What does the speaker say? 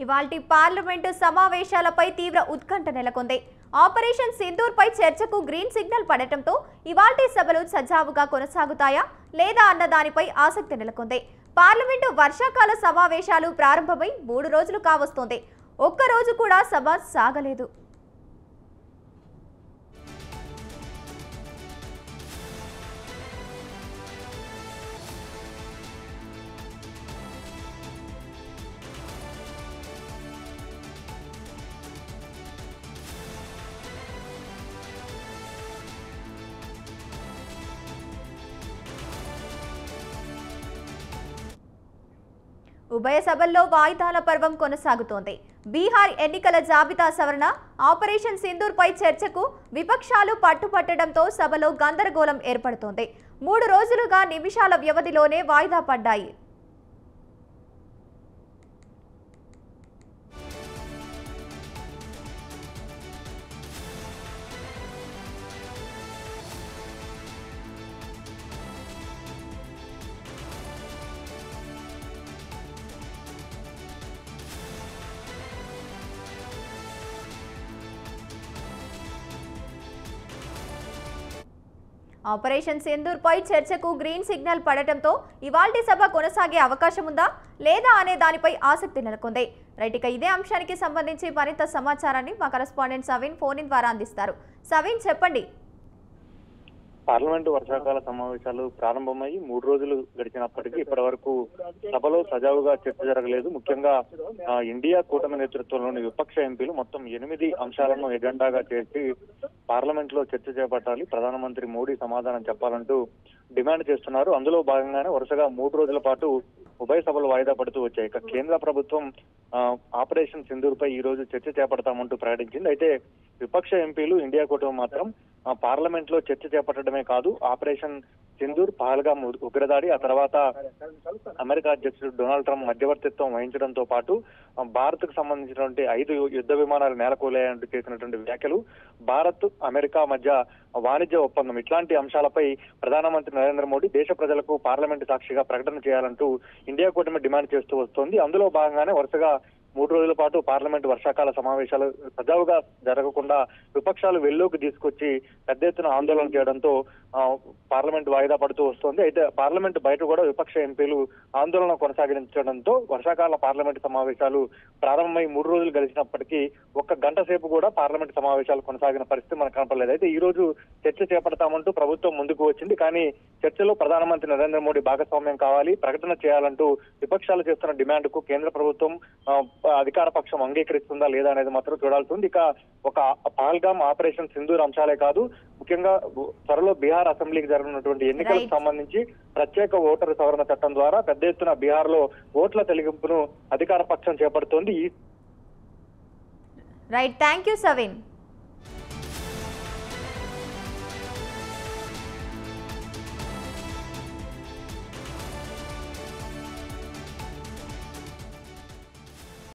ఇవాల్టి పార్లమెంటు సమావేశాలపై తీవ్ర ఉత్కంఠ నెలకొంది. ఆపరేషన్ సింధూర్ పై చర్చకు గ్రీన్ సిగ్నల్ పడటంతో ఇవాల్టి సభలు సజావుగా కొనసాగుతాయా లేదా అన్న దానిపై ఆసక్తి నెలకొంది. పార్లమెంటు వర్షాకాల సమావేశాలు ప్రారంభమై 3 రోజులు కావస్తోంది. ఒక్క రోజు కూడా సభ సాగలేదు. ఉభయ సభల్లో వాయిదాల పర్వం కొనసాగుతోంది. బీహార్ ఎన్నికల జాబితా సవరణ, ఆపరేషన్ సింధూర్ పై చర్చకు విపక్షాలు పట్టుపట్టడంతో సభలో గందరగోళం ఏర్పడుతోంది. 3 రోజులుగా నిమిషాల వ్యవధిలోనే వాయిదా పడ్డాయి. ఆపరేషన్ సింధూర్ పై చర్చకు గ్రీన్ సిగ్నల్ పడటంతో ఇవాల్టి సభ కొనసాగే అవకాశం ఉందా లేదా అనే దానిపై ఆసక్తి నెలకొంది. రైట్, ఇక ఇదే అంశానికి సంబంధించి మరింత సమాచారాన్ని మా కరెస్పాండెంట్ సవీన్ ఫోన్ ఇన్ ద్వారా అందిస్తారు. సవీన్, చెప్పండి. పార్లమెంటు వర్షాకాల సమావేశాలు ప్రారంభమై 3 రోజులు గడిచినప్పటికీ ఇప్పటి వరకు సభలో సజావుగా చర్చ జరగలేదు. ముఖ్యంగా ఇండియా కూటమి నేతృత్వంలోని విపక్ష ఎంపీలు మొత్తం 8 అంశాలను ఎజెండాగా చేసి పార్లమెంట్ లో చర్చ చేపట్టాలి, ప్రధానమంత్రి మోడీ సమాధానం చెప్పాలంటూ డిమాండ్ చేస్తున్నారు. అందులో భాగంగానే వరుసగా 3 రోజుల పాటు ఉభయ సభలు వాయిదా పడుతూ వచ్చాయి. ఇక కేంద్ర ప్రభుత్వం ఆపరేషన్ సింధూర్ పై ఈ రోజు చర్చ చేపడతామంటూ ప్రకటించింది. అయితే విపక్ష ఎంపీలు ఇండియా కూటమి మాత్రం పార్లమెంట్ లో చర్చ చేపట్టడమే కాదు, ఆపరేషన్ సింధూర్, పహల్గామ్ ఉగ్రదాడి, ఆ తర్వాత అమెరికా అధ్యక్షుడు డొనాల్డ్ ట్రంప్ మధ్యవర్తిత్వం వహించడంతో పాటు భారత్ కు సంబంధించినటువంటి 5 యుద్ధ విమానాలు నేలకూలాయంటూ చేసినటువంటి వ్యాఖ్యలు, భారత్ అమెరికా మధ్య వాణిజ్య ఒప్పందం, ఇట్లాంటి అంశాలపై ప్రధానమంత్రి నరేంద్ర మోడీ దేశ ప్రజలకు పార్లమెంటు సాక్షిగా ప్రకటన చేయాలంటూ ఇండియా కూటమి డిమాండ్ చేస్తూ వస్తోంది. అందులో భాగంగానే వరుసగా 3 రోజుల పాటు పార్లమెంటు వర్షాకాల సమావేశాలు సజావుగా జరగకుండా విపక్షాలు వెల్లోకి తీసుకొచ్చి పెద్ద ఎత్తున ఆందోళన చేయడంతో పార్లమెంట్ వాయిదా పడుతూ వస్తోంది. అయితే పార్లమెంట్ బయట కూడా విపక్ష ఎంపీలు ఆందోళన కొనసాగించడంతో వర్షాకాల పార్లమెంటు సమావేశాలు ప్రారంభమై 3 రోజులు గడిచినప్పటికీ 1 గంట సేపు కూడా పార్లమెంటు సమావేశాలు కొనసాగిన పరిస్థితి మనకు కనపడలేదు. అయితే ఈ రోజు చర్చ చేపడతామంటూ ప్రభుత్వం ముందుకు వచ్చింది. కానీ చర్చలో ప్రధానమంత్రి నరేంద్ర మోడీ భాగస్వామ్యం కావాలి, ప్రకటన చేయాలంటూ విపక్షాలు చేస్తున్న డిమాండ్ కు కేంద్ర ప్రభుత్వం అధికార పక్షం అంగీకరిస్తుందా లేదా అనేది మాత్రం చూడాల్సి ఉంది. ఇక ఒక పహల్గామ్, ఆపరేషన్ సింధూర్ అంశాలే కాదు, ముఖ్యంగా త్వరలో బీహార్ అసెంబ్లీకి జరగనున్నటువంటి ఎన్నికలకు సంబంధించి ప్రత్యేక ఓటరు సవరణ చట్టం ద్వారా పెద్ద ఎత్తున బీహార్ లో ఓట్ల తొలగింపును అధికార పక్షం చేపడుతోంది. Right, thank you Saveen.